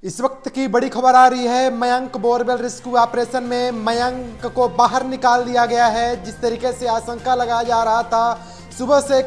इस वक्त की बड़ी खबर आ रही है। मयंक बोरवेल रेस्क्यू ऑपरेशन में मयंक को बाहर निकाल दिया गया है। जिस तरीके से आशंका लगाया जा रहा था, सुबह से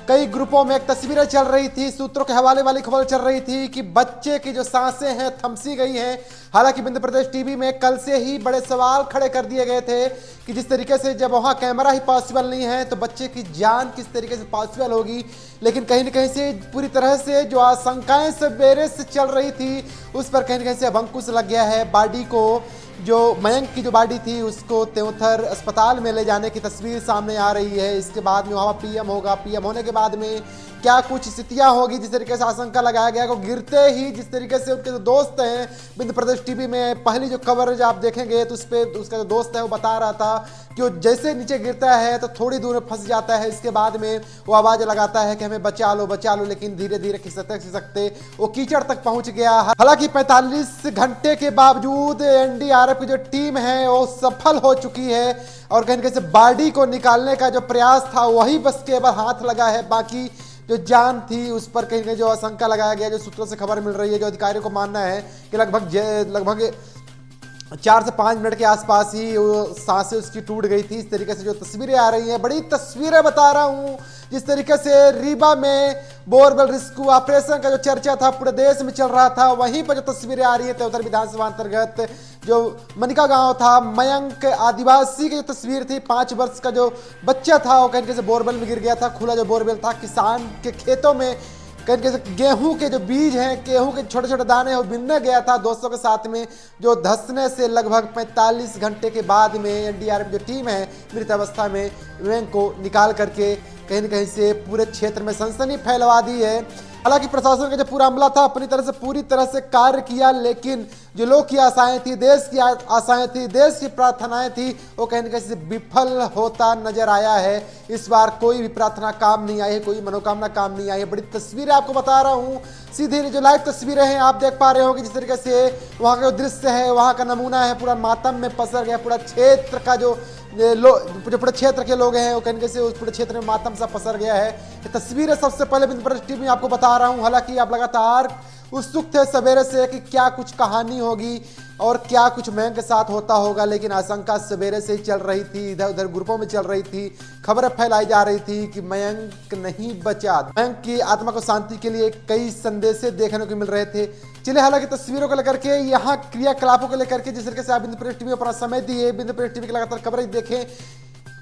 कई ग्रुपों में एक तस्वीरें चल रही थी, सूत्रों के हवाले वाली खबर चल रही थी कि बच्चे की जो सांसें हैं थमसी गई हैं। हालांकि बिंदु प्रदेश टीवी में कल से ही बड़े सवाल खड़े कर दिए गए थे कि जिस तरीके से जब वहां कैमरा ही पॉसिबल नहीं है तो बच्चे की जान किस तरीके से पॉसिबल होगी। लेकिन कहीं ना कहीं से पूरी तरह से जो आशंकाएं सवेरे से चल रही थी उस पर कहीं ना कहीं से अब अंकुश लग गया है। बॉडी को, जो मयंक की जो बॉडी थी उसको त्योंथर अस्पताल में ले जाने की तस्वीर सामने आ रही है। इसके बाद में वहाँ पीएम होगा, पीएम होने के बाद में क्या कुछ स्थितियां होगी, जिस तरीके से आशंका लगाया गया को गिरते ही जिस तरीके से उनके जो दोस्त हैं, बिंदु प्रदेश टीवी में पहली जो कवरेज आप देखेंगे तो उस पर उसका जो दोस्त है वो बता रहा था कि वो जैसे नीचे गिरता है तो थोड़ी दूर में फंस जाता है। इसके बाद में वो आवाज लगाता है कि हमें बचा लो, लेकिन धीरे धीरे खिसकते वो कीचड़ तक पहुंच गया। हालांकि 45 घंटे के बावजूद एनडीआरएफ की जो टीम है वो सफल हो चुकी है और कहीं से बॉडी को निकालने का जो प्रयास था वही बस केवल हाथ लगा है। बाकी जो जान थी उस पर कहीं जो आशंका लगाया गया, जो सूत्रों से खबर मिल रही है, जो अधिकारियों को मानना है कि लगभग 4 से 5 मिनट के आसपास ही सांसें उसकी टूट गई थी। इस तरीके से जो तस्वीरें आ रही हैं, बड़ी तस्वीरें बता रहा हूं। जिस तरीके से रीवा में बोरवेल रेस्क्यू ऑपरेशन का जो चर्चा था पूरे देश में चल रहा था, वहीं पर जो तस्वीरें आ रही है त्योंथर विधानसभा अंतर्गत जो मनिका गांव था, मयंक आदिवासी की जो तस्वीर थी, 5 वर्ष का जो बच्चा था वो कहीं से बोरवेल में गिर गया था। खुला जो बोरवेल था, किसान के खेतों में कहीं गेहूं के जो बीज हैं, गेहूं के छोटे छोटे दाने वो बिनने गया था दोस्तों के साथ में, जो धंसने से लगभग 45 घंटे के बाद में एनडीआरएफ जो टीम है मृत अवस्था में मयंक को निकाल करके कहीं न कहीं से पूरे क्षेत्र में सनसनी फैलवा दी है। हालांकि प्रशासन का जो पूरा अमला था अपनी तरह से पूरी तरह से कार्य किया, लेकिन जो लोग की आशाएं थी, देश की आशाएं थी, देश की प्रार्थनाएं थी, वो कहीं न कहीं से विफल होता नजर आया है। इस बार कोई भी प्रार्थना काम नहीं आई है, कोई मनोकामना काम नहीं आई है। बड़ी तस्वीरें आपको बता रहा हूँ, सीधी जो लाइव तस्वीरें हैं आप देख पा रहे हो कि जिस तरीके से वहाँ का जो दृश्य है, वहाँ का नमूना है, पूरा मातम में पसर गया। पूरा क्षेत्र का जो पूरे क्षेत्र के लोग हैं वो कहीं से उस पूरे क्षेत्र में मातम सा पसर गया है। ये तस्वीरें सबसे पहले बिंदु प्रदेश टीवी में आपको बता रहा हूं। हालांकि आप लगातार उत्सुक थे सवेरे से कि क्या कुछ कहानी होगी और क्या कुछ मयंक के साथ होता होगा, लेकिन आशंका सवेरे से ही चल रही थी, इधर उधर ग्रुपों में चल रही थी, खबरें फैलाई जा रही थी कि मयंक नहीं बचा। मयंक की आत्मा को शांति के लिए कई संदेशे देखने को मिल रहे थे। चलिए, हालांकि तस्वीरों को लेकर के, यहाँ क्रियाकलापों को लेकर के जिस तरीके से आप बिंदु प्रदेश टीवी पर समय दिए, बिंदु प्रदेश टीवी की लगातार कवरेज देखें,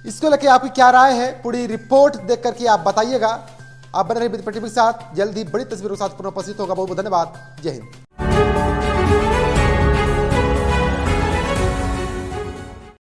इसको लेकर आपकी क्या राय है पूरी रिपोर्ट देख करके आप बताइएगा। आप बने रहिए बिंदु प्रदेश टीवी के साथ, जल्द ही बड़ी तस्वीरों के साथ पुनः उपस्थित होगा। बहुत बहुत धन्यवाद। जय हिंद।